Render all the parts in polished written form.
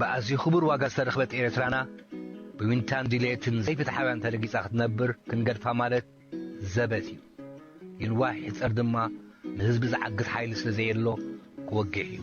بأزي خبر واقع رخبت إيرترانا بوينتان ديليتن زي فتحوان تلقيت أخذ نبر كنقر فامالت زبتي الواحد أردما نهزب زعقت حايل سلزي له كوقعيو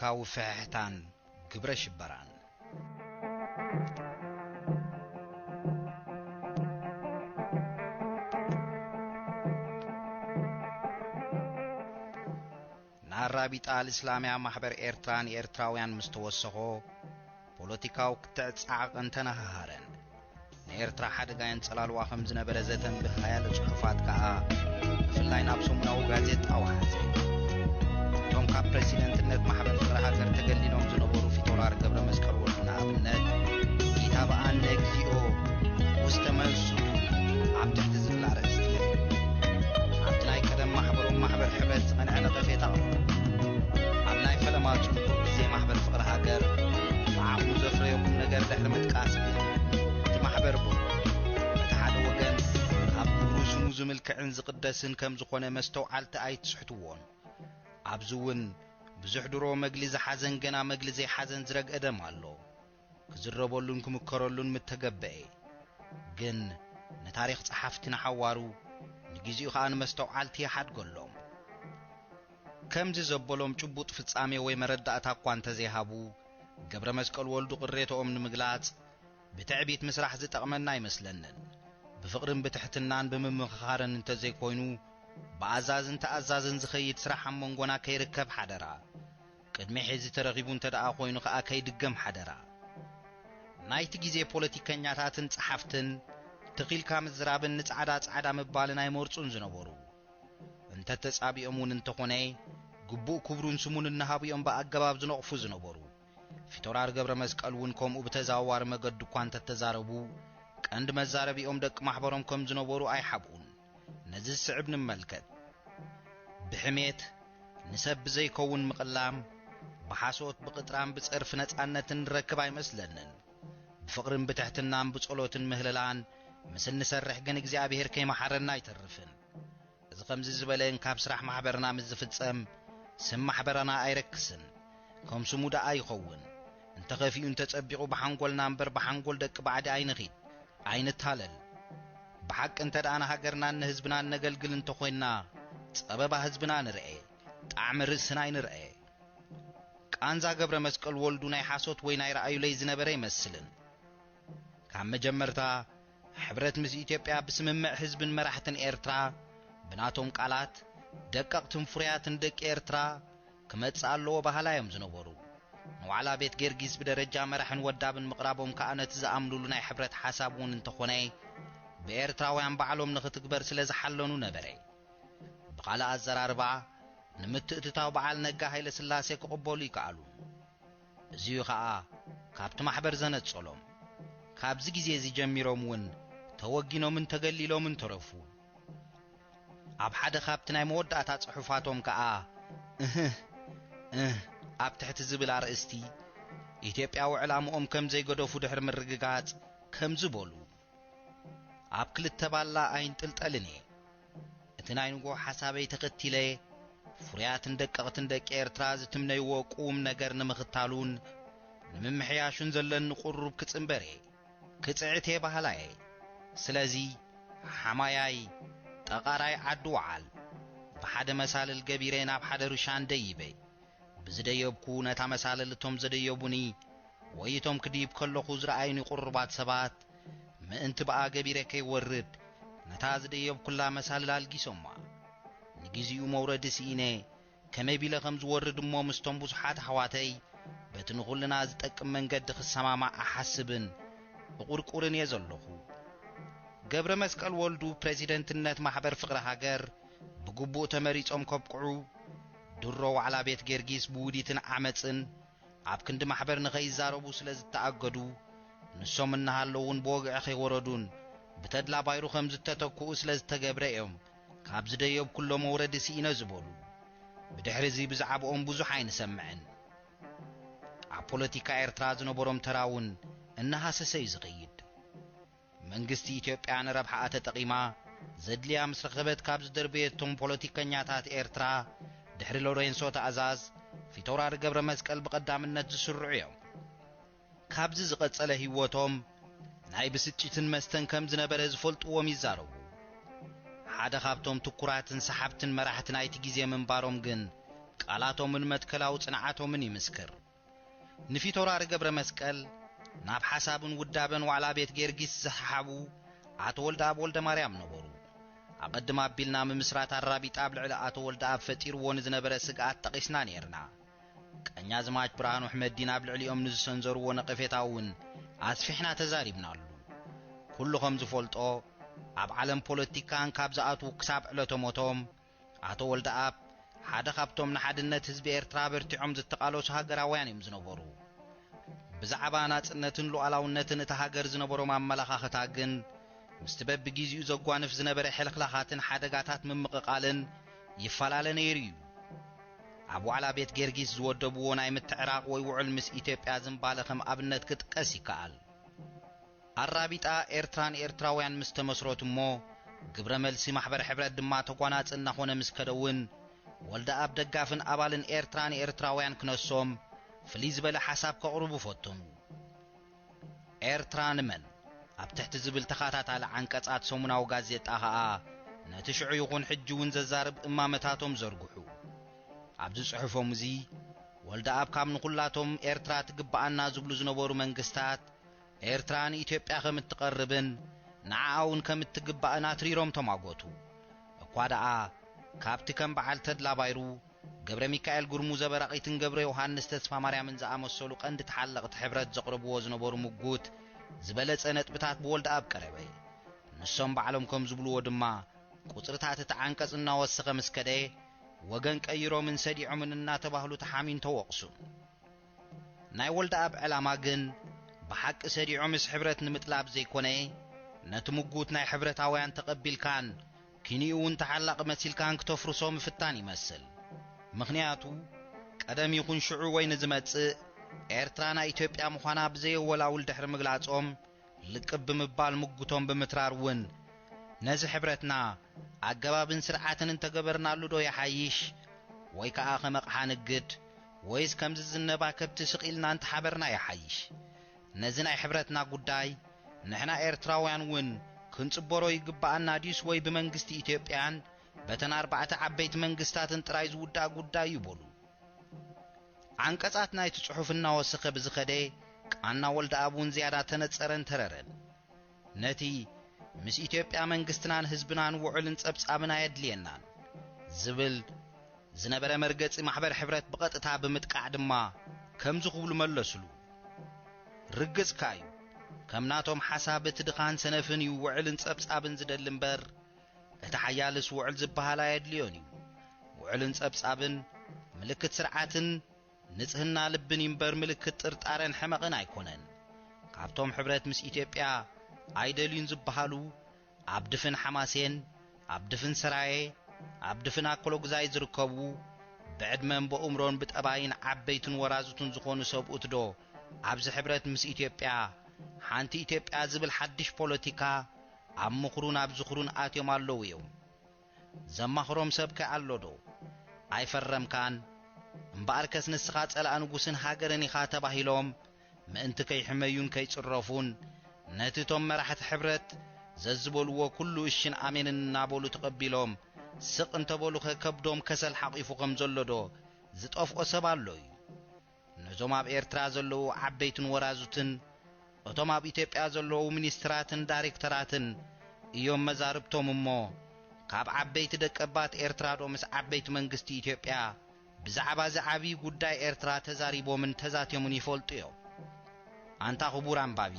ፖለቲካዊ ፍሕሕታን ግብረ ሽበራን ናራቢጣ الإسلامية ማሕበር ኤርትራን ኤርትራውያን ምስተወሰኾ ፖለቲካው ክትዕጻዕ እንተነሃረን ንኤርትራ ሓደጋን ጸላልዋ ከም ዝነበረ ዘተንብህ ሓያለ ጽሑፋት ከዓ ብፍላይ ናብ ሰሙናዊ ጋዜጣ ወሓዘ ቶም ካብ ፕሬዚደንትነት ማሕበር ፍቅረ ሃገር ተገሊሎም ዝነበሩ ፊቶራር ገብረ መስቀል ወልዱና ኣብነት ይታበኣን እግዚኦ ውስተ መልሱ ኣብ ትሕቲ ዝብላ ርእስቲ ኣብቲ ናይ ቀደም ማሕበሮም ማሕበር ሕብረት ዝመንዐ ነቐፌታ ኣብ ናይ ፈለማ ጽቡቕ ግዜ ማሕበር ፍቅረ ሃገር ብዓቕሙ ዘፍረየኩም ነገር ድሕሪ ምጥቃስ እቲ ማሕበር ቦ እቲ ሓደ ወገን ካብ ክብሩ ስሙ ዝምልክዕን ዝቕደስን ከም ዝኾነ መስተውዓልቲ ኣይትስሕትዎን ኣብዙውን ብዙሕ ድሮ መግሊ ዝሓዘን ገና መግሊ ዘይሓዘን ዝረግአ ደም ኣሎ ክዝረበሉን ክምከረሉን ምተገበአ ግን ንታሪኽ ጸሓፍቲ ንሓዋሩ ንግዚኡ ከዓ ንመስተውዓልቲ ይሓድገሎም ከምዚ ዘበሎም ጭቡጥ ፍጻሜ ወይ መረዳእታ እኳ እንተዘይሃቡ ገብረ መስቀል ወልዱ ቅሬቶኦም ንምግላጽ ብትዕቢት ምስራሕ ዝጠቕመና አይመስለንን ብፍቕርን ብትሕትናን ብምምኽኻርን እንተዘይኮይኑ በአዛዝን ተአዛዝን ዝኸይድ ስራሕ መንጎና ከይርከብ ሓደራ ቅድሚ ሕዚ ተረኺቡ እንተደኣ ኮይኑ ከዓ ከይድገም ሓደራ ናይቲ ግዜ ፖለቲከኛታትን ጸሓፍትን ትኺልካ ምዝራብን ንጻዕዳ ጻዕዳ ምባልን ኣይመርጹን ዝነበሩ እንተ ተጻቢኦምን እንተኾነ ግቡእ ክብሩን ስሙን እናሃብዮም በአገባብ ዝነቕፉ ዝነበሩ ፊቶራር ገብረ መስቀል ውን ከምኡ ብተዛዋር መገድ እኳ እንተተዛረቡ ቀንዲ መዛረቢኦም ደቂ ማሕበሮም ከም ዝነበሩ ኣይሓብኡን ነዚ ስዕብ ንመልከት ብሕሜት ንሰብ ዘይከውን ምቕላም ብሓሶት ብቕጥራን ብጽርፍ ነጻነትን ረክብ ኣይመስለንን ብፍቕርን ብትሕትናን ብጸሎትን ምህለላን ምስ ንሰርሕ ግን እግዚአብሔር ከይመሓረና ኣይተርፍን እዚ ከምዚ ዝበለን ካብ ስራሕ ማሕበርና ምስ ዝፍጸም ስም ማሕበርና ኣይረክስን ከም ስሙ ደኣ ይኸውን እንተኸፊኡ እንተጸቢቑ ብሓንጎልና እምበር ብሓንጎል ደቂ ባዕዲ ኣይንኺድ ኣይንታለል بحق انت دانا هاجرنا نهزبنا نقلقل انت خوينا صبابا هزبنا نرأي طعم رسنا نرأي كانزا قبر مسكال والدونا يحاسوت وينا يرأيو ليزنا بري مسلن كان مجمرتا حبرت مس إثيوبيا بسممع حزب مرحة إيرترا بناتهم قالات دقق تنفريات دق إيرترا كما تسألوا بهلا يمزنورو وعلى بيت جرجيس بدرجة مرحن ودابن مقرابهم كأنت زعملوا لنا حبرت حسابون انت خوني بإيرتراوያን بعلهم نختكبر سلز حلونو نبري بقال الزراربع نمتئتتاو بعل نقا هيل سلاسي كقبولي كالو زيو خاا كابت محبر زنت صلوم كابز جزي زي جميروم ون توقينو من تقليلو من ترفو اب حد خابتنا مودعتا صحفاتهم كا اب تحت زبل رئيستي ኢትዮጵያው ዕላምኦም ከም ዘይገደፉ ድሕር ምርግጋጽ ከም ዝበሉ ኣብ ክልተ ባላ ኣይንጥልጠልኒ እቲ ናይንጎ ሓሳበይ ተኸቲለ ፍርያትን ደቀቕትን ደቂ ኤርትራ ዝትምነይዎ ቁም ነገር ንምኽታሉን ንምምሕያሹን ዘለን ቁሩብ ክጽምበሬ ክጽዕቴ ባህላዬ ስለዚ ሓማያይ ጠቓራይ ዓድዋዓል ብሓደ መሳልል ገቢሬ ናብ ሓደ ርሻን ደይበይ ብዝደየብኩ ነታ መሳልልቶም ዘደየቡኒ ወይቶም ክዲብ ከለኹ ዝረአይኒ ቁርባት ሰባት ምእንቲ በኣ ገቢሬ ከይወርድ ነታ ዝደየብኩላ መሳልል አልጊሶማ ንግዚኡ መውረድ ሲኢነ ከመይ ቢለ ከም ዝወርድ እሞ ምስቶም ብዙሓት ሓዋተይ በቲ ንኹልና ዝጠቅም መንገዲ ክሰማማ ኣሓስብን ብቁርቁርን የዘለኹ ገብረ መስቀል ወልዱ ፕሬዚደንትነት ማሕበር ፍቅረ ሃገር ብግቡእ ተመሪጾም ከብቅዑ ድሮ ዋዕላ ቤት ጌርጊስ ብውዲትን ዓመፅን ኣብ ክንዲ ማሕበር ንኸይዛረቡ ስለዝተኣገዱ ንሶም እናሃለውን ብወግዕ ኸይወረዱን ብተድላ ባይሩ ከም ዝተተክኡ ስለዝተገብረ እዮም ካብ ዝደየብ ኩሎም መውረድ ሲኢነ ዝበሉ بدحرزي بزعبهم بزح ينسمعن ፖለቲካ ኤርትራ ዝነበሮም ተራውን እናሃሰሰ ይዝቀይድ መንግስቲ ኢትዮጵያን ረብሓ ተጠቂማ ዘድልያ ምስረኸበት ካብ ዝደርበየቶም ፖለቲከኛታት ኤርትራ ድሕሪ ሎሬንሶ ተኣዛዝ ፊቶራር ገብረ መስቀል በቀዳምነት ዝስርዑ እዮም ካብዚ ዝቀጸለ ህይወቶም ናይ ብስጭትን መስተን ከም ዝነበረ ዝፈልጥዎም ይዛረቡ ሓደ ካብቶም ትኩራትን ሰሓብትን መራሕት ናይቲ ግዜ መንባሮም ግን ቃላቶምን መትከላው ጽንዓቶምን ይምስክር ንፊቶራር ገብረ መስቀል ናብ ሓሳብን ውዳበን ዋዕላ ቤት ጌርጊስ ዝሓሓቡ አቶ ወልደአብ ወልደ ማርያም ነበሩ አቀድማ ቢልና ምምስራት አራቢጣ ብልዕል አቶ ወልደአብ ፈጢርዎን ዝነበረ ስግኣት ጠቂስና ነርና ቀኛዝማች ብርሃኑ አሕመድ ዲና ብልዕልዮም ንዝሰንዘርዎ ነቀፌታውን አስፊሕና ተዛሪብናሉ ኩልኩም ዝፈልጦ ኣብ ዓለም ፖለቲካን ካብ ዝኣቱ ክሳብ ዕለቶሞቶም አቶ ወልደአብ ሓደ ካብቶም ንሓድነት ህዝቢ ኤርትራ በርቲዖም ዝተቃለሱ ሃገራውያን እዮም ዝነበሩ ብዛዕባ ናጽነትን ሉዓላውነትን እቲ ሃገር ዝነበሮም ኣመላኻኽታ ግን ምስትበብ ግዚኡ ዘጓንፍ ዝነበረ ሕልኽላኻትን ሓደጋታት ምምቕቃልን ይፈላለ ነይሩ እዩ ኣብ ዋዕላ ቤት ጌርጊስ ዝወደብዎ ናይ ምትዕራቕ ወይ ውዕል ምስ ኢትዮጵያ ዝምባለ ከም ኣብነት ክጥቀስ ይከኣል ኣራቢጣ ኤርትራን ኤርትራውያን ምስ ተመስረቱ እሞ ግብረ መልሲ ማሕበር ሕብረት ድማ ተጓናጽና ኾነ ምስ ከደውን ወልደአብ ደጋፍን ኣባልን ኤርትራን ኤርትራውያን ክነሶም ፍልይ ዝበለ ሓሳብ ከቕርቡ ፈቱም ኤርትራ ንመን ኣብ ትሕቲ ዝብል ተኻታታሊ ዓንቀጻት ሰሙናዊ ጋዜጣ ኸኣ ነቲ ሽዑ ይኹን ሕጂ እውን ዘዛርብ እማመታቶም ዘርግሑ ኣብዚ ጽሑፎም እዚ ወልደአብ ካብ ንኹላቶም ኤርትራ ትግባኣና ዝብሉ ዝነበሩ መንግስታት ኤርትራ ንኢትዮጵያ ከም እትቐርብን ንዓውን ከም እትግባእና ትሪሮም ተማጎቱ እኳ ደኣ ካብቲ ከም በዓል ተድላ ባይሩ ገብረ ሚካኤል ጉርሙ ዘበራቂትን ገብረ ዮሐንስ ተስፋ ማርያምን ዝኣመሰሉ ቀንዲ ተሓለቕቲ ሕብረት ዘቕርብዎ ዝነበሩ ሙጉት ዝበለጸ ነጥብታት ብወልደአብ ቀረበ ንሶም ባዕሎም ከም ዝብልዎ ድማ ቁጽርታት እቲ ዓንቀጽ እናወሰኸ ምስከደ ወገን ቀይሮምን ሰዲዖምን እናተባህሉ ተሓሚን ተወቕሱ ናይ ወልደአብ ዕላማ ግን ብሓቂ ሰዲዖ ምስ ሕብረት ንምጥላብ ዘይኮነ ነቲ ሙጉት ናይ ሕብረታውያን ተቐቢልካን كنيون تحلق مسيلكان كتفرسوم فتاني مسل مخنياتو قدم يكون شعو وين زمتص ኤርትራና ኢትዮጵያ መዃና ብዘይ ወላውል ድሕር ምግላጾም ልቅብ ምባል ሙጉቶም በመትራርውን ነዚ ሕብረትና አገባብን ስርዓትን እንተገበርናሉ ዶ ያሐይሽ ወይ ከኣ ከመቕሓ ንግድ ወይስ ከምዝ ዝነባ ከብት ስቂልና እንተ ሓበርና ያሐይሽ ነዚ ናይ ሕብረትና ጉዳይ ንሕና ኤርትራውያንውን ክንጽበሮ ይግባአና ዲስ ወይ በመንግስቲ ኢትዮጵያን በተን አርባዕተ ዓበይት መንግስታትን ጥራይ ዝውዳ ጉዳይ ይቦሉ አንቀጻት ናይቲ ጽሑፍና ወሰኸ ብዝኸደ ቃና ወልደአቡን ዝያዳ ተነጸረን ተረረን ነቲ ምስ ኢትዮጵያ መንግስትናን ህዝብናን ውዕልን ጸብጻብና የድልየናን ዝብል ዝነበረ መርገጽ ማሕበር ሕብረት በቀጥታ በመጥቃዕ ድማ ከም ዝኽብሉ መለስሉ ርግጽካዩ ከምናቶም ሓሳበት ድኻን ሰነፍን ይውዕልን ጸብጻብን ዝደልምበር እቲ ሓያልስ ውዕል ዝበሃላ የድልዮን እዩ ውዕልን ጸብጻብን ምልክት ስርዓትን ንጽህና ልብን ይምበር ምልክት ጥርጣረን ሕመቕን አይኮነን ካብቶም ሕብረት ምስ ኢትዮጵያ አይደሉን ዝበሃሉ አብድፍን ሐማሴን አብድፍን ሰራዬ አብድፍን አኮሎግዛይ ዝርከቡ በዕድመን በኡምሮን በጠባይን ዓበይትን ወራዙትን ዝኾኑ ሰብኡት ዶ ኣብዚ ሕብረት ምስ ኢትዮጵያ ሓንቲ ኢትዮጵያ ዝብል ሓድሽ ፖለቲካ ኣብ ምኽሩን ኣብ ዝኽሩን ኣትዮም ኣለዉ እዮም ዘማኽሮም ሰብከ ኣሎ ዶ ኣይፈረምካን እምበኣርከስ ንስኻ ጸላእ ንጉስን ሃገርን ኢኻ ተባሂሎም ምእንቲ ከይሕመዩን ከይጽረፉን ነቲቶም መራሕቲ ሕብረት ዘዝበልዎ ኩሉ እሽን ኣሜንን እናበሉ ተቐቢሎም ስቕ እንተበሉ ከከብዶም ከሰል ሓቂፉ ከም ዘሎ ዶ ዝጠፍኦ ሰብ ኣሎ እዩ ነዞም ኣብ ኤርትራ ዘለዉ ዓበይትን ወራዙትን እቶም ኣብ ኢትዮጵያ ዘለዉ ሚኒስትራትን ዳይሬክተራትን እዮም መዛርብቶም እሞ ካብ ዓበይቲ ደቀባት ኤርትራ ዶ ምስ ዓበይቲ መንግስቲ ኢትዮጵያ ብዛዕባ ዝዓቢ ጉዳይ ኤርትራ ተዛሪቦምን ተዛትዮምን ይፈልጡ እዮም አንታ ኽቡር አንባቢ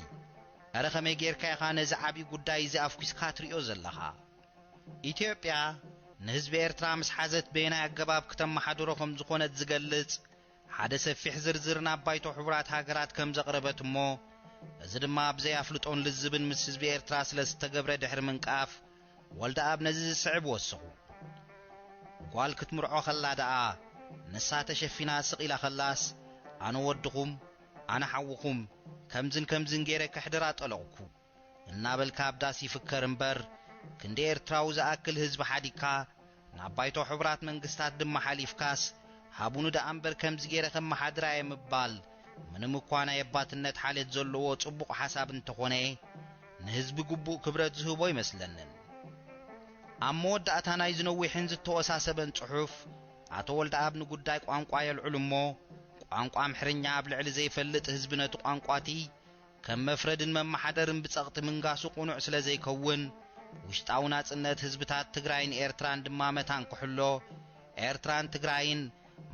ኣረ ከመይ ጌርካ ኢኻ ነዚ ዓቢ ጉዳይ እዚ ኣፍኩስካ ትሪኦ ዘለኻ ኢትዮጵያ ንህዝቢ ኤርትራ ምስ ሓዘት በይናይ ኣገባብ ከተመሓድሮ ከም ዝኾነት ዝገልጽ ሓደ ሰፊሕ ዝርዝር ናብ ባይቶ ሕቡራት ሃገራት ከም ዘቕረበት እሞ እዚ ድማ ብዘይ ኣፍልጦን ልዝብን ምስ ህዝቢ ኤርትራ ስለ ዝተገብረ ድሕሪ ምንቃፍ ወልደአብ ነዚ ዝስዕብ ወስኹ ጓል ክትምርዖ ኸላ ደኣ نسا تشفينا سقيلا خلاص أنا ودخم أنا حوخم كمزن غيرك كحدرات ألغكو النابل كابداس يفكر امبر كندي إرتراو زأكل هزب حديكا نابايتو حبرات منقستات دم حليفكاس هابونو دا امبر كمز غيرك محادرة يمبال منم كوانا يباتنت حالة زلوو صبوق حساب انتخوني نهزب قبو كبرت زهبو يمسلنن أمود أتانا يزنوي حنز التوساسبن صحوف أتو ولد أبن قداي قوانقوا يلعلمو قوانقوا محرنيا بلعل زي فلت هزبنا قوانقواتي كم مفردن من محادرن بتصغط من قاسو قنوع سلا زي كون وشتاونا صنت هزبتات تግራይን ኤርትራን ድማ መታን ኩሕሎ ኤርትራን ትግራይን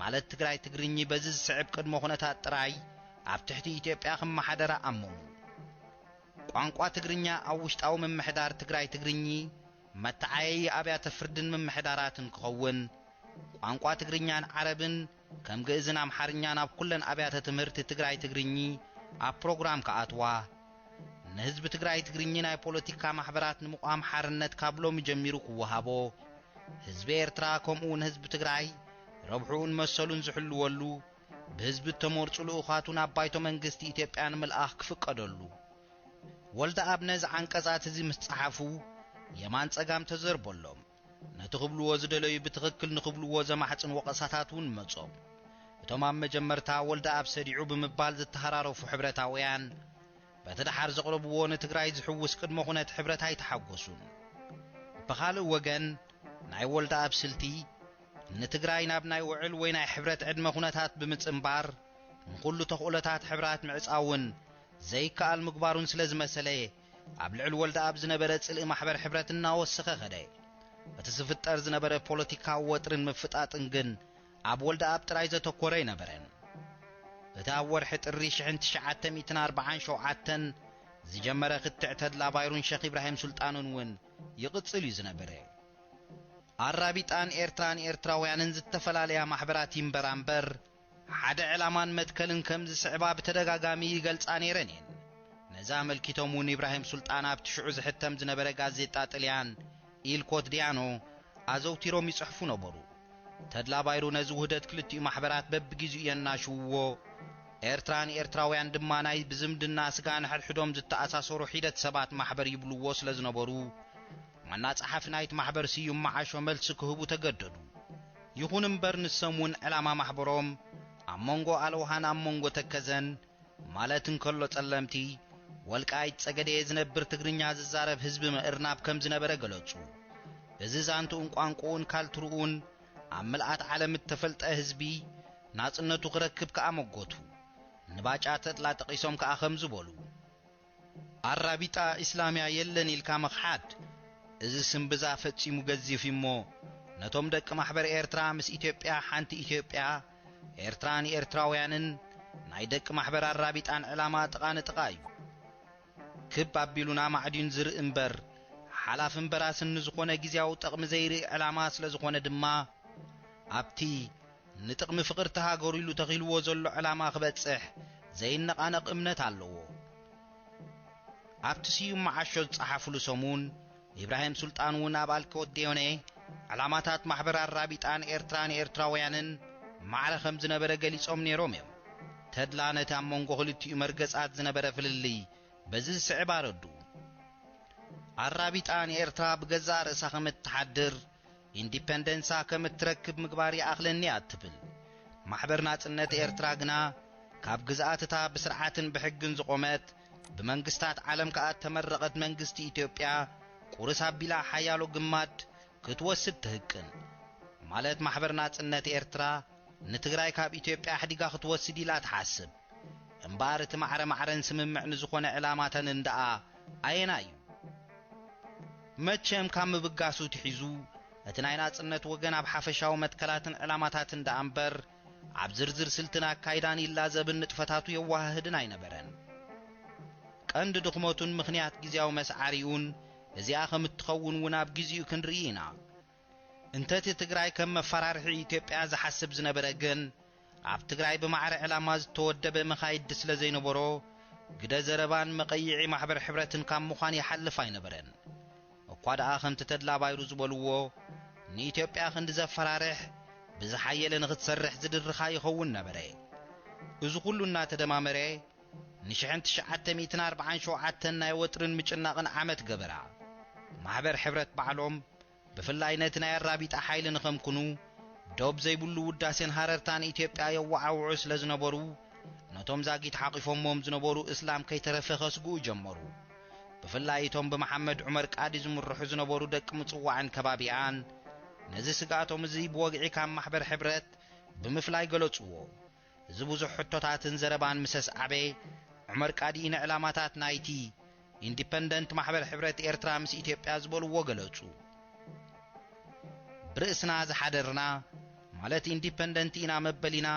ማለት ትግራይ ትግርኝ በዝዝ ስዕብ ቅድሞ ኹነታት ጥራይ ኣብ ትሕቲ ኢትዮጵያ ከመሓደራ ኣመኑ ቋንቋ ትግርኛ ኣብ ውሽጣው መምሕዳር ትግራይ ትግርኝ መታዓይ ኣብያተ ፍርድን መምሕዳራትን ክኸውን ቋንቋ ትግርኛን ዓረብን ከም ግእዝን ኣምሓርኛን ኣብ ኩለን ኣብያተ ትምህርቲ ትግራይ ትግርኝ ኣብ ፕሮግራም ከኣትዋ نهزب تግራይ ትግርኝ ናይ ፖለቲካ ማሕበራት ንሙቋም ሓርነት ካብሎም ጀሚሩ ክወሃቦ ህዝብ ኤርትራ ከምኡን ህዝብ ትግራይ ረብሑን መሰሉን ዝሕልወሉ በህዝብ ተመርጹሉ ኻቱን አባይቶ መንግስት ኢትዮጵያን መልአኽ ክፍቀደሉ ወልደ አብነዝ አንቀጻት እዚ መስጻሐፉ የማን ጸጋም ተዘርቦሎም ነትኽብልዎ ዝደለዩ ብትኽክል ንኽብልዎ ዘማሕጽን ወቀሳታቱን መጾም እቶም ኣብ መጀመርታ ወልደ አብ ሰዲዑ ብምባል ዝተሃራረፉ ሕብረታውያን በተደሐር ዘቅረብዎ ነትግራይ ዝሕውስ ቅድመ ኹነት ሕብረታይ ተሐጎሱን በኻልእ ወገን ናይ ወልደ አብ ስልቲ ነትግራይ ናብ ናይ ውዕል ወይ ናይ ሕብረት ዕድመ ኹነታት ብምጽምባር ንኹሉ ተኽእሎታት ሕብራት ምዕጻውን ዘይከኣል ምግባሩን ስለዝመሰለ ኣብ ልዕል ወልደ አብ ዝነበረ ጽልኢ ማሕበር ሕብረትና ወሰኸ ኸደ በተስፍጠር ዝነበረ ፖለቲካዊ ወጥርን ምፍጣጥን ግን ኣብ ወልደ አብ ጥራይ ዘተኮረ ይነበረን እታ ወርሕ ጥሪ 1947 ዝጀመረ ክትዕ ተድላ ባይሩን ሼኽ ኢብራሂም ሱልጣኑን ውን ይቅጽል ይዝነበረ አራቢጣን ኤርትራን ኤርትራውያንን ዝተፈላለያ ማሕበራት ይምበራምበር ሓደ ዕላማን መትከልን ከም ዝስዕባ በተደጋጋሚ ይገልጻ ነይረን ነዛ መልኪቶሙን ኢብራሂም ሱልጣን ኣብ ትሽዑ ዝሕተም ዝነበረ ጋዜጣ ጣልያን ኢል ኮትዲያኖ አዘውቲሮም ይጽሕፉ ነበሩ ተድላ ባይሩ ነዚ ውህደት ክልቲኡ ማሕበራት በብግዚኡ የናሽውዎ ኤርትራን ኤርትራውያን ድማ ናይ ብዝምድና ስጋን ሕድሕዶም ዝተኣሳሰሩ ሒደት ሰባት ማሕበር ይብልዎ ስለዝነበሩ ማና ጸሓፍ ናይት ማሕበር ሲዩም ማዓሾ መልስ ክህቡ ተገደዱ ይኹን እምበር ንሰሙን ዕላማ ማሕበሮም ኣሞንጎ ኣልውሃን ኣሞንጎ ተከዘን ማለትን ከሎ ጸለምቲ ወልቃይት ጸገዴ ዝነብር ትግርኛ ዝዛረብ ህዝቢ ምዕርናብ ከም ዝነበረ ገለጹ በዚ ዛንቱን ቋንቋውን ካልትሩኡን ኣብ መልአት ዓለም ተፈልጠ ህዝቢ ናጽነቱ ክረክብ ከኣመጎቱ ንባጫ ተጥላ ጠቂሶም ከኣኸም ዝበሉ አራቢጣ እስላሚያ የለን ኢልካ መኽሓድ እዚ ስም ብዛ ፈጺሙ ገዚፍ እሞ ነቶም ደቂ ማሕበር ኤርትራ ምስ ኢትዮጵያ ሓንቲ ኢትዮጵያ ኤርትራን ኤርትራውያንን ናይ ደቂ ማሕበር አራቢጣን ዕላማ ጥቃን ጥቃዩ ክብ አቢሉና ማዕዲን ዝርኢ እምበር ሓላፍን በራስን ዝኾነ ግዚያው ጠቅሚ ዘይሪ ዕላማ ስለ ዝኾነ ድማ ኣብቲ ንጥቅሚ ፍቅር ተሃገሩ ኢሉ ተኺልዎ ዘሎ ዕላማ ክበጽሕ ዘይነቃነቅ እምነት ኣለዎ ኣብቲ ሲዩም ማዓሾ ጸሓፍሉ ሰሙን ኢብራሂም ሱልጣን ውን ኣብ አልኮት ዲዮኔ ዕላማታት ማሕበር አራቢጣን ኤርትራን ኤርትራውያንን ማዕረ ከም ዝነበረ ገሊጾም ነይሮም እዮም ተድላ ነቲ ኣብ መንጎ ክልቲኡ መርገጻት ዝነበረ ፍልልይ በዚ ስዕባ ረዱ አራቢጣን ኤርትራ ብገዛ ርእሳ ከምትሓድር ኢንዲፔንደንሳ ከምትረክብ ምግባር ይኣኽለኒ ኣትብል ማሕበር ናጽነት ኤርትራ ግና ካብ ግዛኣትታ ብስርዓትን ብሕግን ዝቆመት ብመንግስታት ዓለም ከኣት ተመረቀት መንግስቲ ኢትዮጵያ ቁርስ ኣቢላ ሓያሎ ግማድ ክትወስድ ትህቅን ማለት ማሕበር ናጽነት ኤርትራ ንትግራይ ካብ ኢትዮጵያ ሕዲጋ ክትወስድ ኢላ ትሓስብ እምባር እቲ ማዕረን ስምምዕ ንዝኾነ ዕላማተን እንደኣ ኣየና እዩ መቸም ካብ ምብጋሱ ትሒዙ እቲ ናይ ናጽነት ወገን ኣብ ሓፈሻው መትከላትን ዕላማታትን እንደኣምበር ኣብ ዝርዝር ስልትና ካይዳን ኢላ ዘብን ንጥፈታቱ የዋህድን ኣይነበረን ቀንዲ ድኽመቱን ምኽንያት ግዚያው መስዓሪኡን እዚኣ ከምትኸውን ውን ኣብ ግዚኡ ክንርኢና እንተቲ ትግራይ ከም መፈራርሒ ኢትዮጵያ ዝሓስብ ዝነበረ ግን ኣብ ትግራይ ብማዕረ ዕላማ ዝተወደበ መኻይድ ስለ ዘይነበሮ ግደ ዘረባን መቀይዒ ማሕበር ሕብረትን ካብ ምዃን ይሓልፍ ኣይነበረን እኳ ደኣ ከምቲ ተድላ ባይሩ ዝበልዎ ንኢትዮጵያ ክንዲ ዘፈራርሕ ብዝሓየለ ንኽትሰርሕ ዝድርኻ ይኸውን ነበረ እዚ ኩሉ እናተደማመረ ን1947 ናይ ወጥርን ምጭናቕን ዓመት ገበራ ማሕበር ሕብረት ባዕሎም ብፍላይ ነቲ ናይ ኣራቢጣ ሓይሊ ንኸምኩኑ ዶብ ዘይብሉ ውዳሴን ሃረርታን ኢትዮጵያ የዋዓውዑ ስለ ዝነበሩ ነቶም ዛጊት ሓቂፎሞም ዝነበሩ እስላም ከይተረፈ ኸስጉኡ ጀመሩ ብፍላይ እቶም ብመሐመድ ዑመር ቃዲ ዝምርሑ ዝነበሩ ደቂ ምጽዋዕን ከባቢያን ነዚ ስጋቶም እዚ ብወግዒ ካብ ማሕበር ሕብረት ብምፍላይ ገለጽዎ እዚ ብዙሕ ሕቶታትን ዘረባን ምሰስ ዓበ ዑመር ቃዲ ንዕላማታት ናይቲ ኢንዲፐንደንት ማሕበር ሕብረት ኤርትራ ምስ ኢትዮጵያ ዝበልዎ ገለጹ ብርእስና ዝሓደርና ማለት ኢንዲፐንደንት ኢና መበሊና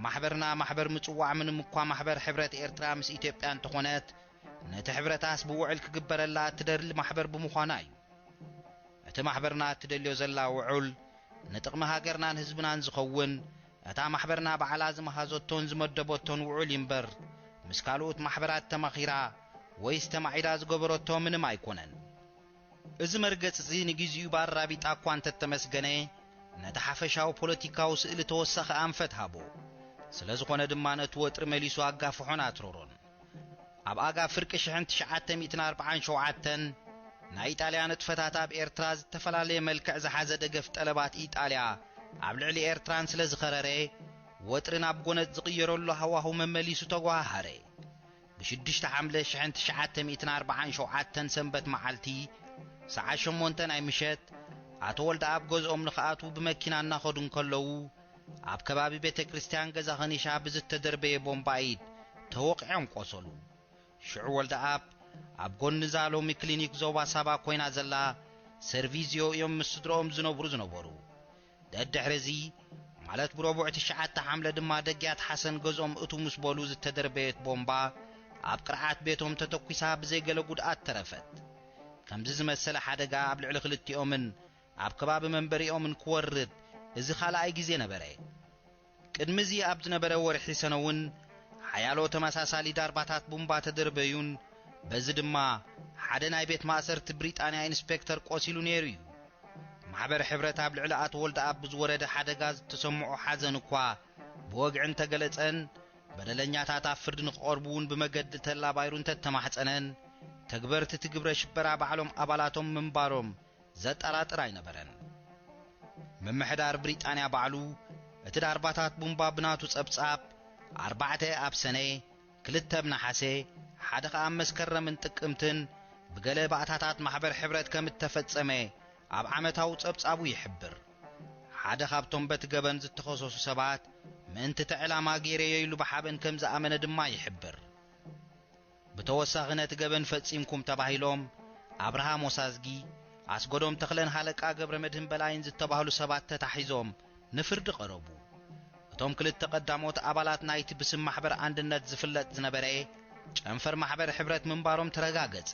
ማሕበርና ማሕበር ምጽዋዕ ምንም እኳ ማሕበር ሕብረት ኤርትራ ምስ ኢትዮጵያ እንተኾነት ነቲ ሕብረታስ ብውዕል ክግበረላ እትደሊ ማሕበር ብምዃና እዩ እቲ ማሕበርና እትደልዮ ዘላ ውዑል ንጥቕሚ ሃገርናን ህዝብናን ዝኸውን እታ ማሕበርና ባዕላ ዝመሃዘቶን ዝመደቦቶን ውዑል ይምበር ምስ ካልኦት ማሕበራት ተመኺራ ወይ ዝተማዒዳ ዝገበረቶ ምንም ኣይኮነን እዚ መርገጽ እዚ ንግዚኡ ባራቢጣ እኳ እንተተመስገነ ነቲ ሓፈሻዊ ፖለቲካዊ ስእሊ ተወሰኸ ኣንፈት ሃቦ ስለ ዝኾነ ድማ ነቲ ወጥሪ መሊሱ ኣጋፍሖን ኣትሮሮን ኣብ ኣጋፍ ፍርቂ 1947 ናይ ኢጣልያ ንጥፈታት ኣብ ኤርትራ ዝተፈላለየ መልክዕ ዝሓዘ ደገፍ ጠለባት ኢጣልያ ኣብ ልዕሊ ኤርትራን ስለ ዝኸረረ ወጥሪ ናብ ጎነት ዝቕየረሉ ሃዋህው መመሊሱ ተጓሃረ ብ6 ሐምለ 1947 ሰንበት መዓልቲ ሰዓት 8 ናይ ምሸት ኣቶ ወልደ ኣብ ገዝኦም ንኽኣቱ ብመኪና እናኸዱ እንከለዉ ኣብ ከባቢ ቤተ ክርስቲያን ገዛ ኸኒሻ ብዝተደርበየ ቦምባይድ ተወቂዖም ቆሰሉ ሽዑ ወልደ ኣብ ጎኒ ዛሎሚ ክሊኒክ ዞባ ሳባ ኮይና ዘላ ሰርቪዝዮ እዮም ምስ ስድሮኦም ዝነብሩ ደድሕረዚ ማለት ብረቡዕ 9 ሐምለ ድማ ደጊያት ሓሰን ገዝኦም እቱ ምስ በሉ ዝተደርበየት ቦምባ ኣብ ቅርዓት ቤቶም ተተኩሳ ብዘይገለ ጉድኣት ተረፈት ከምዚ ዝመሰለ ሓደጋ ኣብ ልዕሊ ክልቲኦምን ኣብ ከባቢ መንበሪኦምን ክወርድ እዚ ካልኣይ ግዜ ነበረ ቅድሚዚ ኣብ ዝነበረ ወርሒ ሰነውን ሓያሎ ተመሳሳሊ ዳርባታት ቦምባ ተደርበዩን በዚ ድማ ሓደ ናይ ቤት ማእሰርቲ ብሪጣንያ ኢንስፔክተር ቆሲሉ ነይሩ እዩ ማሕበር ሕብረት ኣብ ልዕሊ ኣቶ ወልደ ኣብ ዝወረደ ሓደጋ ዝተሰምዖ ሓዘን እኳ ብወግዕን ተገለጸን በደለኛታት ኣብ ፍርዲ ንኽቐርቡውን ብመገዲ ተላባይሩን ተተማሕፀነን ተግበርቲ ትግብረ ሽበራ ባዕሎም ኣባላቶም ምንባሮም ዘጠራጥር ኣይነበረን መምሕዳር ብሪጣንያ ባዕሉ እቲ ዳርባታት ቦምባ ብናቱ ጸብጻብ 4 ኣብ ሰነ 2 ብናሓሴ 1 ኣብ መስከረምን ጥቅምትን ብገለ ባእታታት ማሕበር ሕብረት ከም ተፈጸመ ኣብ ዓመታዊ ጸብጻቡ ይሕብር ሓደ ካብቶም በትገበን ዝተኸሰሱ ሰባት ምእንቲ ተዕላማ ገይረየ ኢሉ ብሓበን ከም ዝኣመነ ድማ ይሕብር ብተወሳኺ ነቲ ገበን ፈጺምኩም ተባሂሎም ኣብርሃም ወሳዝጊ ኣስጎዶም ተኽለን ሃለቃ ገብረ መድህን በላይን ዝተባህሉ ሰባት ተታሒዞም ንፍርዲ ቀረቡ እቶም ክልተ ቀዳሞት ኣባላት ናይቲ ብስም ማሕበር አንድነት ዝፍለጥ ዝነበረ ጨንፈር ማሕበር ሕብረት ምንባሮም ተረጋገጸ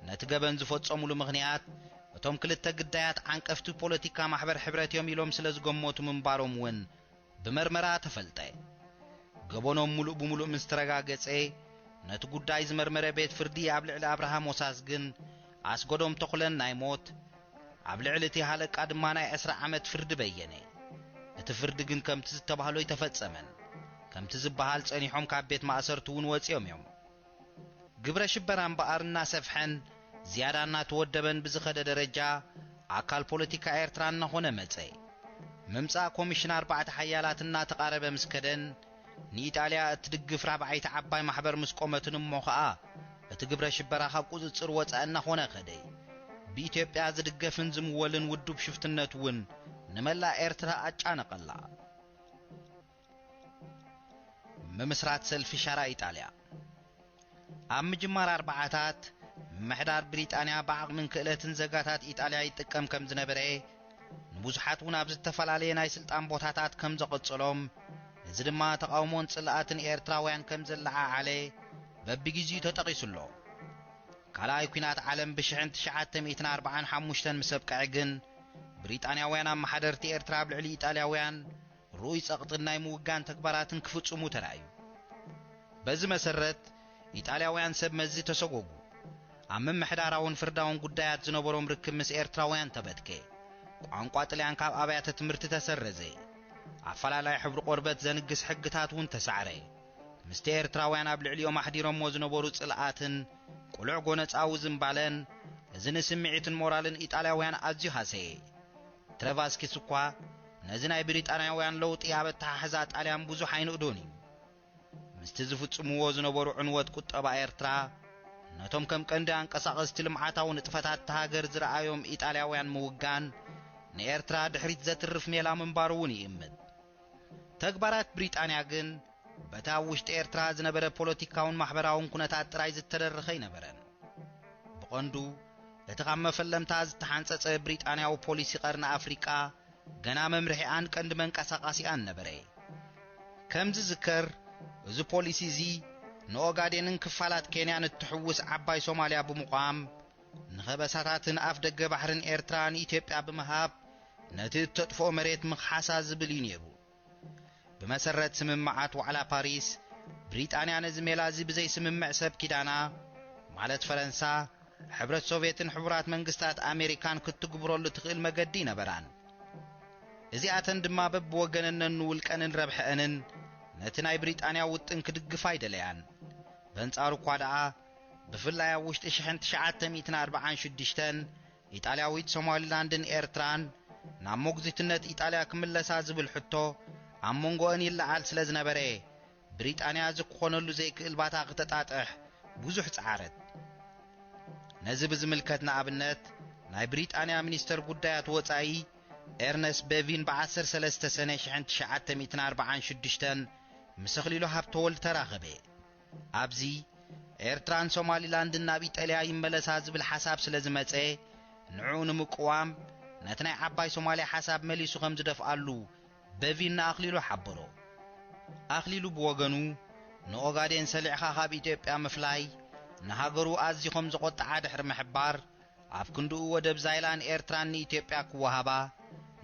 ነቲ ገበን ዝፈጸሙሉ ምኽንያት እቶም ክልተ ግዳያት ዓንቀፍቲ ፖለቲካ ማሕበር ሕብረት እዮም ኢሎም ስለ ዝገመቱ ምንባሮም ውን ብመርመራ ተፈልጠ ገበኖም ሙሉእ ብሙሉእ ምስ ተረጋገጸ ነቲ ጉዳይ ዝመርመረ ቤት ፍርዲ ኣብ ልዕሊ ኣብርሃም ወሳዝግን ኣስጎዶም ተኽለን ናይ ሞት ኣብ ልዕሊ እቲ ሃለቃ ድማ ናይ 10 ዓመት ፍርዲ በየነ እቲ ፍርዲ ግን ከምቲ ዝተባህሎ ይተፈጸመን ከምቲ ዝበሃል ጸኒሖም ካብ ቤት ማእሰርቱ ውን ወፂኦም እዮም ግብረ ሽበራን በኣርና ሰፍሐን ዝያዳና ተወደበን ብዝኸደ ደረጃ ኣካል ፖለቲካ ኤርትራ እናኾነ መጸ መምጻእ ኮሚሽን 4 ሓያላትና ተቃረበ ምስከደን ንኢጣልያ እትድግፍ ራብዓይቲ ዓባይ ማሕበር ምስ ቆመትን እሞ ኸኣ እቲ ግብረ ሽበራ ካብ ቁፅጽር ወፃእ እናኾነ ኸደ ብኢትዮጵያ ዝድገፍን ዝምወልን ውዱብ ሽፍትነት ውን ንመላእ ኤርትራ ኣጫነቐላ መምስራት ሰልፊ ሻራ ኢጣልያ ኣብ ምጅማር ኣርባዓታት ምሕዳር ብሪጣንያ ብዓቕምን ክእለትን ዘጋታት ኢጣልያ ይጥቀም ከም ዝነበረ ንብዙሓት ውን ኣብ ዝተፈላለየ ናይ ስልጣን ቦታታት ከም ዘቐጽሎም እዚ ድማ ተቃውሞን ጽልኣትን ኤርትራውያን ከም ዘለዓዓለ በቢግዚኡ ተጠቒሱሎ ካልኣይ ኩናት ዓለም ብ1945 ምስ ኣብቅዐ ግን ብሪጣንያውያን ኣብ ማሕደርቲ ኤርትራ ኣብ ልዕሊ ኢጣልያውያን ሩኡይ ጸቕጥን ናይ ምውጋን ተግባራትን ክፍጽሙ ተራእዩ በዚ መሰረት ኢጣልያውያን ሰብ መዚ ተሰጎጉ ኣብ ምምሕዳራውን ፍርዳውን ጉዳያት ዝነበሮም ርክብ ምስ ኤርትራውያን ተበትከ ቋንቋ ጥልያን ካብ ኣብያተ ትምህርቲ ተሰረዘ ኣፈላላይ ሕብሪ ቆርበት ዘንግስ ሕግታት እውን ተሳዕረ ምስቲ ኤርትራውያን ኣብ ልዕሊኦም ኣሕዲሮሞ ዝነበሩ ጽልኣትን ቁልዕ ጎነፃዊ ዝምባለን እዚ ንስምዒትን ሞራልን ኢጣልያውያን ኣዝዩ ሃሰየ ትሬቫስኪስ እኳ ነዚ ናይ ብሪጣንያውያን ለውጢ ኣብ ኣተሓሕዛ ጣልያን ብዙሕ ኣይንእዶን እዩ ምስቲ ዝፍጽምዎ ዝነበሩ ዕንወት ቁጠባ ኤርትራ ነቶም ከም ቀንዲ አንቀሳቐስቲ ልምዓታዊ ንጥፈታት ሃገር ዝረኣዮም ኢጣልያውያን ምውጋን ንኤርትራ ድሕሪት ዘትርፍ ሜላ ምንባሩ እውን ይእምት ተግባራት ብሪጣንያ ግን በታ ውሽጢ ኤርትራ ዝነበረ ፖለቲካውን ማሕበራውን ኩነታት ጥራይ ዝተደረኸ ይነበረን ብቐንዱ እቲ ካብ መፈለምታ ዝተሓንጸጸ ብሪጣንያዊ ፖሊሲ ቀርኒ ኣፍሪቃ ገና መምርሒኣን ቀንዲ መንቀሳቓሲኣን ነበረ ከምዚ ዝከር እዚ ፖሊሲ እዚ ንኦጋዴንን ክፋላት ኬንያን እትሕውስ ዓባይ ሶማልያ ብምቋም ንኸበሳታትን ኣፍ ደገ ባሕርን ኤርትራ ንኢትዮጵያ ብምሃብ ነቲ እተጥፍኦ መሬት ምኽሓሳ ዝብል እዩ ነይሩ ብመሰረት ስምምዓት ዋዕላ ፓሪስ ብሪጣንያ ነዚ ሜላ እዚ ብዘይ ስምምዕ ሰብ ኪዳና ማለት ፈረንሳ ሕብረት ሶቪየትን ሕቡራት መንግስታት ኣሜሪካን ክትግብረሉ ትኽእል መገዲ ነበራን እዚኣተን ድማ በብወገነን ውልቀንን ረብሐንን ነቲ ናይ ብሪጣንያ ውጥን ክድግፍ ኣይደለያን በንጻሩ እኳ ደኣ ብፍላይ ኣብ ውሽጢ 1946 ኢጣልያዊት ሶማሊላንድን ኤርትራን ናብ ሞግዚትነት ኢጣልያ ክምለሳ ዝብል ሕቶ ኣብ መንጎአን ይለዓል ስለ ዝነበረ ብሪጣንያ ዝክኾነሉ ዘይክእል ባታ ክተጣጥሕ ብዙሕ ጻዕረት ነዚ ብዝምልከት ንኣብነት ናይ ብሪጣንያ ሚኒስተር ጉዳያት ወጻኢ ኤርነስት ቤቪን ብ13 ሰነ 1946 ምስ ኣኽሊሉ ሃብተወልድ ተራኸበ ኣብዚ ኤርትራን ሶማሊላንድን ናብ ኢጣልያ ይመለሳ ዝብል ሓሳብ ስለ ዝመጸ ንዑ ንምቁዋም ነቲ ናይ ዓባይ ሶማልያ ሓሳብ መሊሱ ከም ዝደፍኣሉ ቤቪን ንኣኽሊሉ ሓበሮ ኣኽሊሉ ብወገኑ ንኦጋዴን ሰሊዕኻ ካብ ኢትዮጵያ ምፍላይ ንሃገሩ ኣዝዩ ከም ዝቆጥዓ ድሕሪ ምሕባር ኣብ ክንድኡ ወደብ ዛይላን ኤርትራን ንኢትዮጵያ ክወሃባ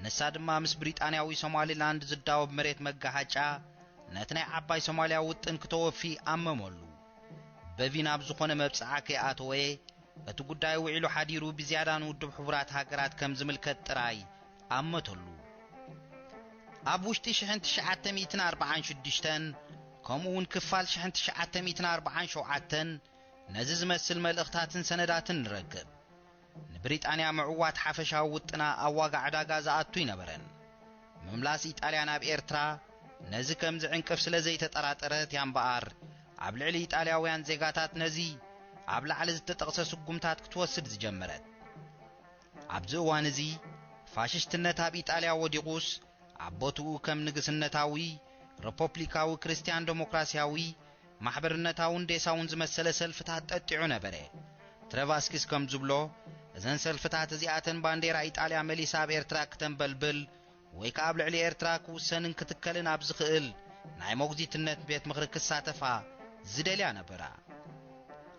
ንሳ ድማ ምስ ብሪጣንያዊ ሶማሊላንድ ዝዳወብ መሬት መጋሃጫ ነቲ ናይ ዓባይ ሶማልያ ውጥን ክተወፊ ኣመመሉ ቤቪን ኣብ ዝኾነ መብጽዓ ከይኣተወ እቲ ጉዳይ ውዒሉ ሓዲሩ ብዝያዳ ንውድብ ሕቡራት ሃገራት ከም ዝምልከት ጥራይ ኣመተሉ ኣብ ውሽጢ 1946 ከምኡውን ክፋል 1947 ነዚ ዝመስል መልእኽታትን ሰነዳትን ንረክብ ንብሪጣንያ ምዕዋት ሓፈሻዊ ውጥና ኣብ ዋጋ ዕዳጋ ዝኣቱ ይነበረን ምምላስ ኢጣልያ ናብ ኤርትራ ነዚ ከም ዝዕንቅፍ ስለ ዘይተጠራጠረት ያምበኣር ኣብ ልዕሊ ኢጣልያውያን ዜጋታት ነዚ ኣብ ላዕሊ ዝተጠቕሰ ስጉምታት ክትወስድ ዝጀመረት ኣብዚ እዋን እዚ ፋሽስትነት ኣብ ኢጣልያ ወዲቑስ ኣቦትኡ ከም ንግስነታዊ ሪፐብሊካዊ ክርስቲያን ዴሞክራሲያዊ ማሕበርነታውን ዴሳውን ዝመሰለ ሰልፍታት ጠጢዑ ነበረ ትሬቫስኪስ ከም ዝብሎ እዘን ሰልፍታት እዚኣተን ባንዴራ ኢጣልያ መሊሳ ኣብ ኤርትራ ከተንበልብል ወይ ከዓ ኣብ ልዕሊ ኤርትራ ክውሰንን ክትከልን ኣብ ዝኽእል ናይ ሞግዚትነት ቤት ምኽሪ ክሳተፋ ዝደልያ ነበራ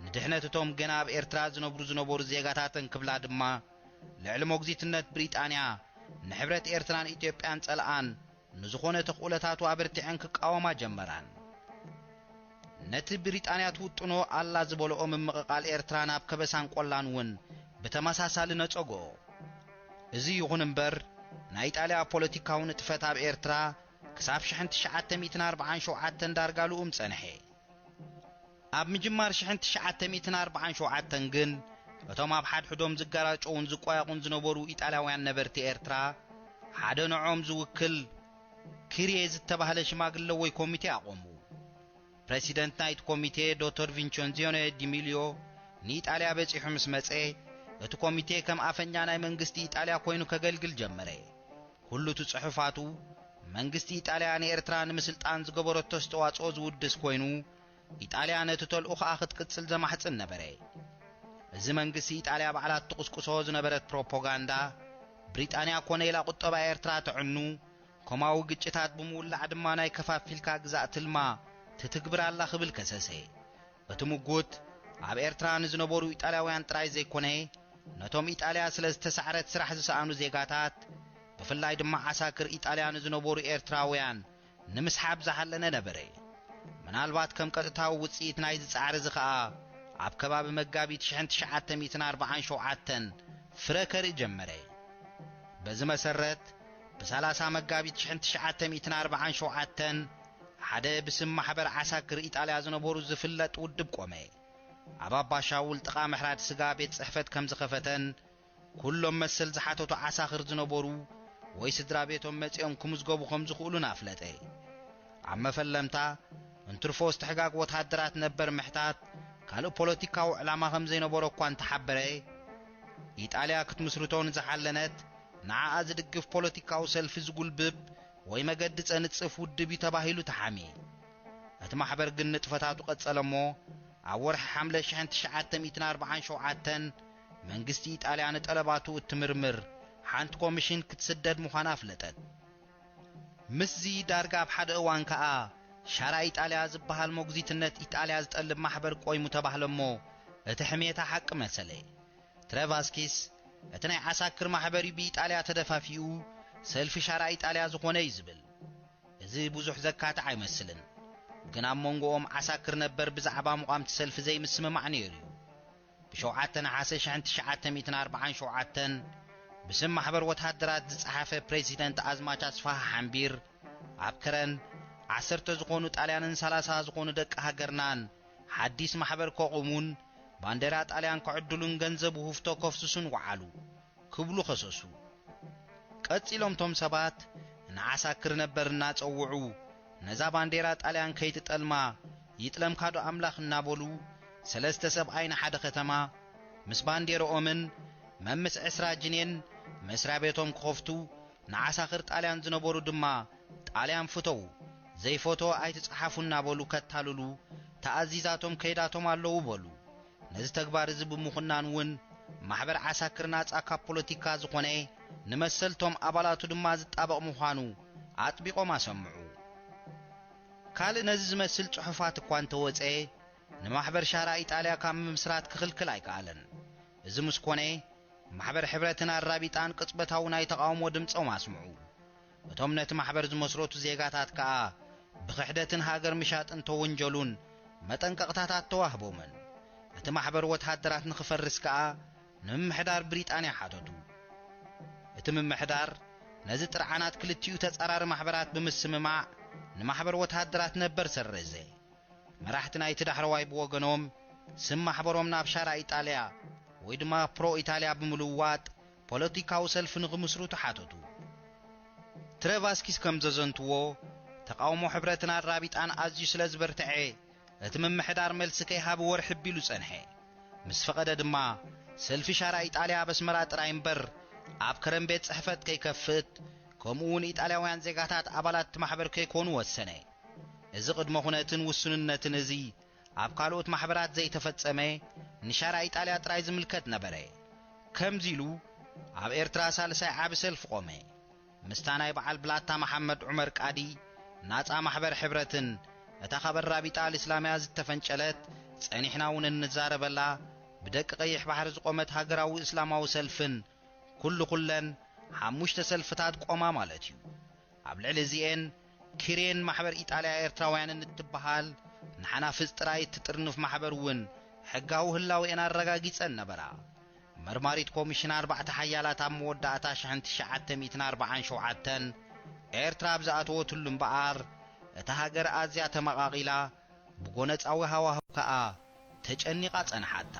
ንድሕነት እቶም ገና ኣብ ኤርትራ ዝነበሩ ዜጋታትን ክብላ ድማ ልዕሊ ሞግዚትነት ብሪጣንያ ንሕብረት ኤርትራን ኢትዮጵያን ጸልኣን ንዝኾነ ተኽእለታቱ ኣበርቲዐን ክቃወማ ጀመራን ነቲ ብሪጣንያ ትውጥኖ ኣላ ዝበልኦ ምምቕቓል ኤርትራ ናብ ከበሳን ቆላን እውን ብተመሳሳሊ ነጸግኦ እዚ ይኹን እምበር ናይ ኢጣልያ ፖለቲካዊ ንጥፈት ኣብ ኤርትራ ክሳብ 1947 ዳርጋሉኡም ጸንሐ ኣብ ምጅማር 1947 ግን እቶም ኣብ ሓድሕዶም ዝጋራጮውን ዝቋያቑን ዝነበሩ ኢጣልያውያን ነበርቲ ኤርትራ ሓደ ንዖም ዝውክል ክሪየ ዝተባህለ ሽማግለ ወይ ኮሚቴ ኣቆሙ ፕሬሲደንት ናይት ኮሚቴ ዶክተር ቪንቸንዚዮኔ ዲሚሊዮ ንኢጣልያ በፂሑ ምስ መጸ እቲ ኮሚቴ ከም ኣፈኛ ናይ መንግስቲ ኢጣልያ ኮይኑ ከገልግል ጀመረ ኩሉ ጽሑፋቱ መንግስቲ ኢጣልያ ንኤርትራ ንምስልጣን ዝገበረቶ ኣስተዋጽኦ ዝውድስ ኮይኑ ኢጣልያ ነቲ ተልእኾ ክትቅጽል ዘማሕጽን ነበረ እዚ መንግስቲ ኢጣልያ ባዕላት ትቁስቁሶ ዝነበረት ፕሮፓጋንዳ ብሪጣንያ ኮነ ኢላ ቁጠባ ኤርትራ ትዕኑ ከማዊ ግጭታት ብምውላዕ ድማ ናይ ከፋፊልካ ግዛእ ትልማ ትትግብር ኣላ ክብል ከሰሰ እቲ ምጉት ኣብ ኤርትራ ንዝነበሩ ኢጣልያውያን ጥራይ ዘይኮነ ነቶም ኢጣልያ ስለ ዝተሳዕረት ስራሕ ዝሰኣኑ ዜጋታት ብፍላይ ድማ ዓሳክር ኢጣልያ ንዝነበሩ ኤርትራውያን ንምስሓብ ዝሓለነ ነበረ ምናልባት ከም ቀጥታዊ ውጽኢት ናይ ዝጻዕሪ ዝኸኣ ኣብ ከባቢ መጋቢት 1947 ፍረ ከርኢ ጀመረ በዚ መሰረት ب30 መጋቢት 1947 ሓደ ብስም ማሕበር ዓሳክር ኢጣልያ ዝነበሩ ዝፍለጥ ውድብ ቆመ። ኣባባ ሻውል ጥቃ ምሕራድ ስጋ ቤት ጽሕፈት ከም ዝኸፈተን ኩሎም መሰል ዝሓተቱ ዓሳክር ዝነበሩ ወይ ስድራ ቤቶም መጽኦም ክምዝገቡ ከም ዝኽእሉን ኣፍለጠ። ኣብ መፈለምታ እንትርፎ ዝተሕጋግ ወታደራት ነበር ምሕታት ካልእ ፖለቲካዊ ዕላማ ከም ዘይነበሮ እኳ እንተሓበረ ኢጣልያ ክትምስርቶን ዝሓለነት ንዓኣ ዝድግፍ ፖለቲካዊ ሰልፊ ዝጉልብብ ወይ መገዲ ጸንጽፍ ውድብ ተባሂሉ ተሓሚ። እቲ ማሕበር ግን ንጥፈታቱ ቀጸለሞ ኣብ ወርሒ ሐምለ 1947 መንግስቲ ኢጣልያ ንጠለባቱ እትምርምር ሓንቲ ኮሚሽን ክትስደድ ምዃና ኣፍለጠት። ምስዚ ዳርጋ ኣብ ሓደ እዋን ከዓ ሻራ ኢጣልያ ዝበሃል ሞግዚትነት ኢጣልያ ዝጠልብ ማሕበር ቆይሙ ተባህለሞ እቲ ሕሜታ ሓቂ መሰለ። ትሬቫስኪስ እቲ ናይ ዓሳክር ማሕበሪ ብኢጣልያ ተደፋፊኡ ሰልፊ ሻራ ኢጣልያ ዝኾነ ይዝብል። እዚ ብዙሕ ዘካተ ኣይመስልን። ግን ኣብ መንጎኦም ዓሳክር ነበር ብዛዕባ ሙቃምቲ ሰልፊ ዘይምስምማዕ ነይሩ። ብ7 ነሓሴ 1947 ብስም ማሕበር ወታደራት ዝጸሓፈ ፕሬዚደንት ኣዝማች ኣስፋህ ሓምቢር ኣብ ከረን 10 ዝኾኑ ጣልያንን 30 ዝኾኑ ደቂ ሃገርናን ሓዲስ ማሕበር ከቑሙን ባንዴራ ጣልያን ከዕድሉን ገንዘብ ውህፍቶ ከፍስሱን ወዓሉ ክብሉ ኸሰሱ። ቀጺሎም ቶም ሰባት ንዓሳክር ነበር እናጸውዑ ነዛ ባንዴራ ጣልያን ከይትጠልማ ይጥለም ካዶ ኣምላኽ እናበሉ 3 ሰብኣይ ንሓደ ከተማ ምስ ባንዴራኦምን መምስ 20 ጅኔን መስሪያ ቤቶም ክኸፍቱ ንዓሳክር ጣልያን ዝነበሩ ድማ ጣልያን ፍተው ዘይፎቶ ኣይትጽሓፉ እናበሉ ከታልሉ ተኣዚዛቶም ከይዳቶም ኣለዉ በሉ። ነዚ ተግባር እዚ ብምኹናን ማሕበር ዓሳክር ናጻ ካብ ፖለቲካ ዝኾነ ንመሰልቶም ኣባላቱ ድማ ዝጣበቕ ምዃኑ ኣጥቢቆም ኣሰምዑ። ካልእ ነዚ ዝመስል ጽሑፋት እኳ እንተወፀ ንማሕበር ሻራ ኢጣልያ ካብ ምምስራት ክኽልክል ኣይከኣለን። እዚ ምስ ኮነ ማሕበር ሕብረትን ኣራቢጣን ቅጽበታዊ ናይ ተቃውሞ ድምፆም ኣስምዑ። እቶም ነቲ ማሕበር ዝመስረቱ ዜጋታት ከዓ ብክሕደትን ሃገር ምሻጥን ተወንጀሉን መጠንቀቕታታት ተዋህቦምን። እቲ ማሕበር ወታደራት ንኽፈርስ ከዓ ንምምሕዳር ብሪጣንያ ሓተቱ። እቲ ምምሕዳር ነዚ ጥርዓናት ክልቲኡ ተጻራሪ ማሕበራት ብምስምማዕ ንማሕበር ወታደራት ነበር ሰረዘ። መራሕቲ ናይቲ ዳሕረዋይ ብወገኖም ስም ማሕበሮም ናብ ሻራ ኢጣልያ ወይ ድማ ፕሮ ኢጣልያ ብምልዋጥ ፖለቲካዊ ሰልፊ ንኽምስርቱ ሓተቱ። ትሬቫስኪስ ከም ዘዘንትዎ ተቃውሞ ሕብረትን ኣራቢጣን ኣዝዩ ስለ ዝበርትዐ እቲ ምምሕዳር መልሲ ከይሃብ ወርሒ ቢሉ ጸንሐ። ምስ ፈቐደ ድማ ሰልፊ ሻራ ኢጣልያ በስመራ ጥራይ እምበር ኣብ ከረን ቤት ጽሕፈት ከይከፍት ከምኡውን ኢጣልያውያን ዜጋታት ኣባላት ማሕበር ከይኮኑ ወሰነ። እዚ ቅድመ ኩነትን ውስንነትን እዚ ኣብ ካልኦት ማሕበራት ዘይተፈጸመ ንሻራ ኢጣልያ ጥራይ ዝምልከት ነበረ። ከምዚ ኢሉ ኣብ ኤርትራ ሳልሳይ ዓቢ ሰልፊ ቆመ። ምስታ ናይ በዓል ብላታ መሐመድ ዑመር ቃዲ ናጻ ማሕበር ሕብረትን እታ ኸበር ራቢጣ እስላምያ ዝተፈንጨለት ጸኒሕና እውን እንዛረበላ ብደቂ ቀይሕ ባሕሪ ዝቆመት ሃገራዊ እስላማዊ ሰልፍን ኩለን 5 ሰልፍታት ቆማ ማለት እዩ። ኣብ ልዕሊ እዚአን ኪሬን ማሕበር ኢጣልያ ኤርትራውያን እንትበሃል ንሓናፍጽ ጥራይ ትጥርንፍ ማሕበር እውን ሕጋዊ ህላዊአን ኣረጋጊጸን ነበራ። መርማሪት ኮሚሽን 4 ሓያላት ኣብ መወዳእታ 1947 ኤርትራ ብዝኣተወትሉ እምበኣር እታ ሃገር ኣዝያ ተመቓቒላ ብጎነፃዊ ሃዋህው ከዓ ተጨኒቓ ጸንሓታ።